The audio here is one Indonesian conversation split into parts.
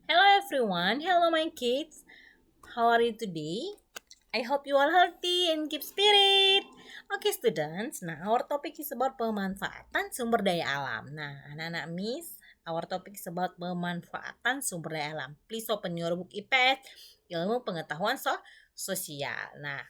Hello everyone, hello my kids. How are you today? I hope you are healthy and keep spirit. Okay students, now our topic is about pemanfaatan sumber daya alam. Nah anak-anak miss, our topic is about pemanfaatan sumber daya alam. Please open your book IPS, ilmu pengetahuan sosial. Nah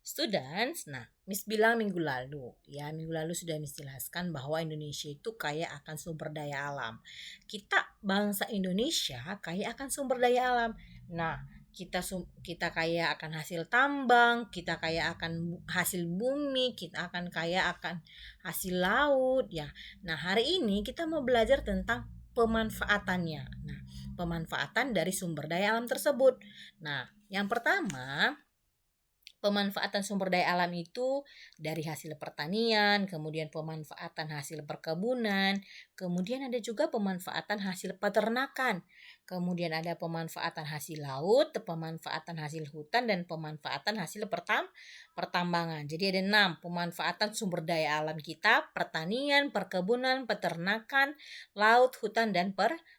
students, Miss bilang minggu lalu, minggu lalu sudah Miss jelaskan bahwa Indonesia itu kaya akan sumber daya alam. Kita bangsa Indonesia kaya akan sumber daya alam. Nah, kita kaya akan hasil tambang, kita kaya akan hasil bumi, kita akan kaya akan hasil laut ya. Nah, hari ini kita mau belajar tentang pemanfaatannya. Nah, pemanfaatan dari sumber daya alam tersebut. Nah, yang pertama, pemanfaatan sumber daya alam itu dari hasil pertanian, kemudian pemanfaatan hasil perkebunan, kemudian ada juga pemanfaatan hasil peternakan, kemudian ada pemanfaatan hasil laut, pemanfaatan hasil hutan, dan pemanfaatan hasil pertambangan. Jadi ada 6 pemanfaatan sumber daya alam kita: pertanian, perkebunan, peternakan, laut, hutan, dan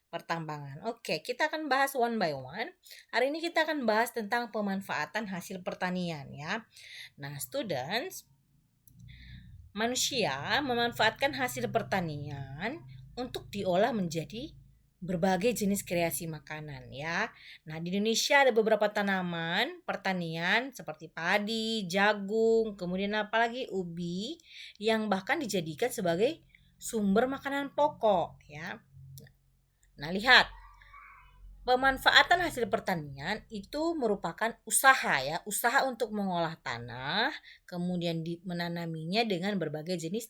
pertambangan. Oke, kita akan bahas one by one. Hari ini kita akan bahas tentang pemanfaatan hasil pertanian ya. Nah, students, manusia memanfaatkan hasil pertanian untuk diolah menjadi berbagai jenis kreasi makanan ya. Nah, di Indonesia ada beberapa tanaman pertanian seperti padi, jagung, kemudian apalagi ubi yang bahkan dijadikan sebagai sumber makanan pokok ya. Nah, lihat, pemanfaatan hasil pertanian itu merupakan usaha untuk mengolah tanah, kemudian menanaminya dengan berbagai jenis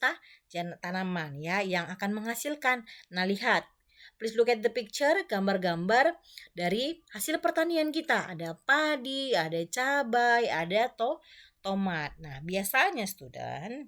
tanaman ya yang akan menghasilkan. Nah, lihat. Please look at the picture, gambar-gambar dari hasil pertanian kita. Ada padi, ada cabai, ada tomat. Nah, biasanya student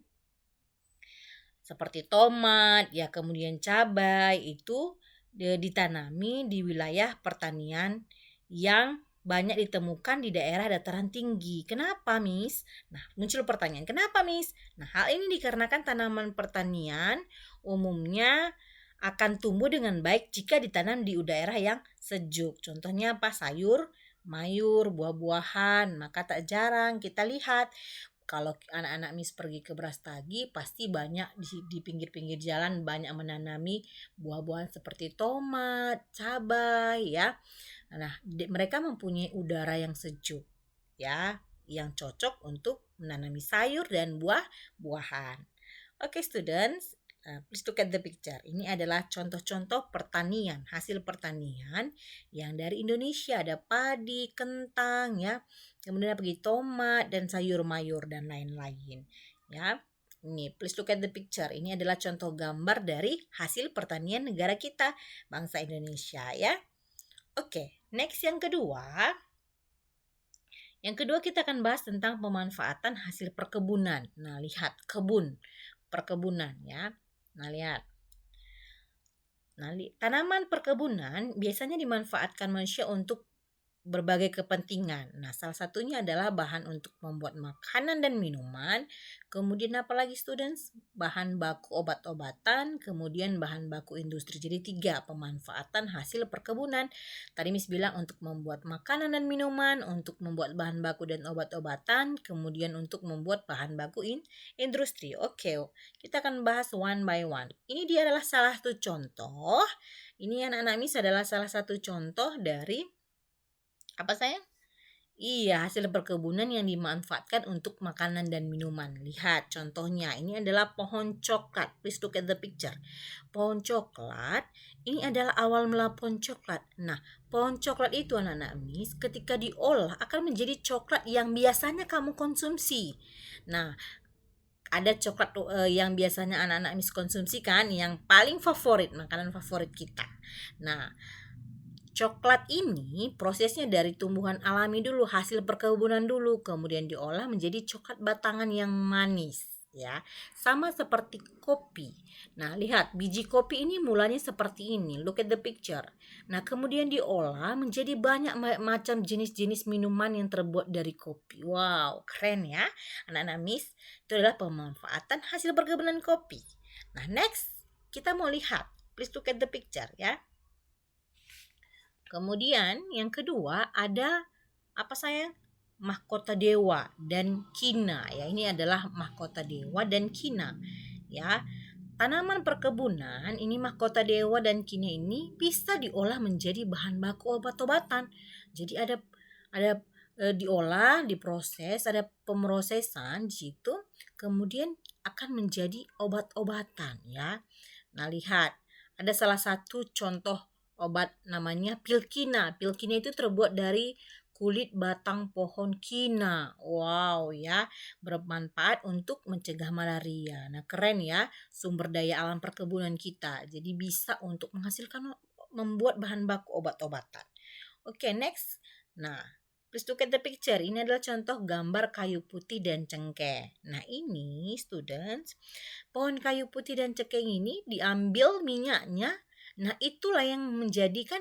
seperti tomat, ya kemudian cabai itu ditanami di wilayah pertanian yang banyak ditemukan di daerah dataran tinggi. Kenapa, Miss? Nah, muncul pertanyaan, kenapa, Miss? Nah, hal ini dikarenakan tanaman pertanian umumnya akan tumbuh dengan baik jika ditanam di daerah yang sejuk. Contohnya apa? Sayur, mayur, buah-buahan. Maka tak jarang kita lihat kalau anak-anak Miss pergi ke Brastagi, pasti banyak di pinggir-pinggir jalan banyak menanami buah-buahan seperti tomat, cabai ya. Nah, mereka mempunyai udara yang sejuk ya, yang cocok untuk menanami sayur dan buah-buahan. Oke, students, please look at the picture. Ini adalah contoh-contoh pertanian, hasil pertanian yang dari Indonesia. Ada padi, kentang ya, kemudian pergi tomat dan sayur mayur dan lain-lain ya. Ini please look at the picture. Ini adalah contoh gambar dari hasil pertanian negara kita, bangsa Indonesia ya. Oke, next yang kedua. Yang kedua kita akan bahas tentang pemanfaatan hasil perkebunan. Nah, lihat perkebunan ya. Nah, lihat. Nah, tanaman perkebunan biasanya dimanfaatkan manusia untuk berbagai kepentingan. Nah, salah satunya adalah bahan untuk membuat makanan dan minuman. Kemudian apalagi students? Bahan baku obat-obatan, kemudian bahan baku industri. Jadi 3 pemanfaatan hasil perkebunan. Tadi Miss bilang untuk membuat makanan dan minuman, untuk membuat bahan baku dan obat-obatan, kemudian untuk membuat bahan baku industri. Oke, kita akan bahas one by one. Ini dia adalah salah satu contoh. Ini anak-anak Miss adalah salah satu contoh dari apa sayang? Iya, hasil perkebunan yang dimanfaatkan untuk makanan dan minuman. Lihat contohnya, ini adalah pohon coklat. Please look at the picture. Pohon coklat, ini adalah awal mula pohon coklat. Nah, pohon coklat itu anak-anak Miss, ketika diolah akan menjadi coklat yang biasanya kamu konsumsi. Nah, ada coklat yang biasanya anak-anak Miss konsumsi kan, yang paling favorit, makanan favorit kita. Nah, coklat ini prosesnya dari tumbuhan alami dulu, hasil perkebunan dulu, kemudian diolah menjadi coklat batangan yang manis ya. Sama seperti kopi. Nah, lihat biji kopi ini mulanya seperti ini. Look at the picture. Nah, kemudian diolah menjadi banyak macam jenis-jenis minuman yang terbuat dari kopi. Wow, keren ya. Anak-anak Miss, itu adalah pemanfaatan hasil perkebunan kopi. Nah, next kita mau lihat. Please look at the picture ya. Kemudian yang kedua ada apa sayang? Mahkota dewa dan kina ya. Ini adalah mahkota dewa dan kina ya. Tanaman perkebunan ini mahkota dewa dan kina ini bisa diolah menjadi bahan baku obat-obatan. Jadi ada diolah, diproses, ada pemrosesan di situ, kemudian akan menjadi obat-obatan ya. Nah, lihat, ada salah satu contoh obat namanya pilkina. Pilkina itu terbuat dari kulit batang pohon kina. Wow ya, bermanfaat untuk mencegah malaria. Nah, keren ya sumber daya alam perkebunan kita. Jadi bisa untuk menghasilkan membuat bahan baku obat-obatan. Oke, next. Nah, please look at the picture. Ini adalah contoh gambar kayu putih dan cengkeh. Nah, ini students, pohon kayu putih dan cengkeh ini diambil minyaknya. Nah, itulah yang menjadikan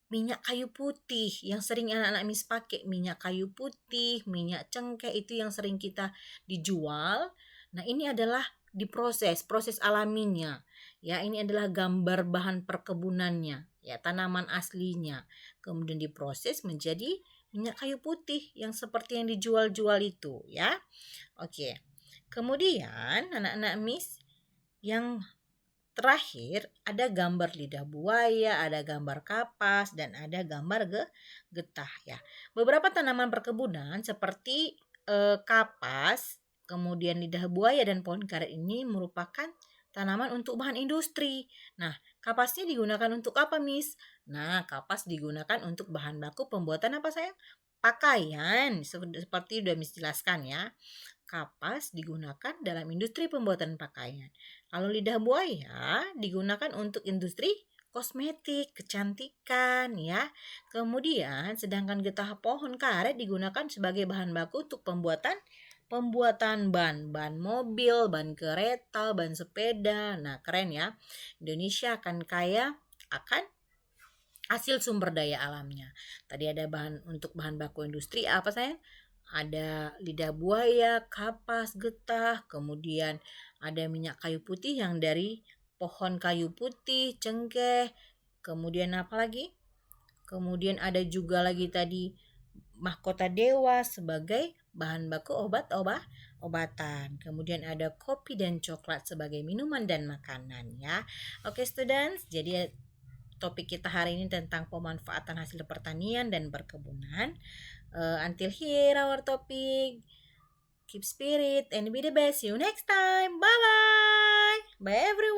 minyak kayu putih yang sering anak-anak Miss pakai. Minyak kayu putih, minyak cengkeh itu yang sering kita dijual. Nah, ini adalah diproses, proses alaminya. Ya, ini adalah gambar bahan perkebunannya, ya, tanaman aslinya. Kemudian diproses menjadi minyak kayu putih yang seperti yang dijual-jual itu, ya. Oke. Kemudian anak-anak Miss yang terakhir ada gambar lidah buaya, ada gambar kapas, dan ada gambar getah ya. Beberapa tanaman perkebunan seperti kapas, kemudian lidah buaya dan pohon karet ini merupakan tanaman untuk bahan industri. Nah, kapasnya digunakan untuk apa, Miss? Nah, kapas digunakan untuk bahan baku pembuatan apa sayang? Pakaian, seperti sudah Miss jelaskan ya. Kapas digunakan dalam industri pembuatan pakaian. Kalau lidah buaya digunakan untuk industri kosmetik, kecantikan ya. Kemudian sedangkan getah pohon karet digunakan sebagai bahan baku untuk pembuatan ban mobil, ban kereta, ban sepeda. Nah, keren ya. Indonesia akan kaya akan hasil sumber daya alamnya. Tadi ada untuk bahan baku industri apa sayang? Ada lidah buaya, kapas, getah, kemudian ada minyak kayu putih yang dari pohon kayu putih, cengkeh, kemudian apa lagi? Kemudian ada juga lagi tadi mahkota dewa sebagai bahan baku obatan. Kemudian ada kopi dan coklat sebagai minuman dan makanan ya. Oke students, jadi topik kita hari ini tentang pemanfaatan hasil pertanian dan perkebunan. Until here our topic. Keep spirit and be the best. See you next time. Bye bye. Bye everyone.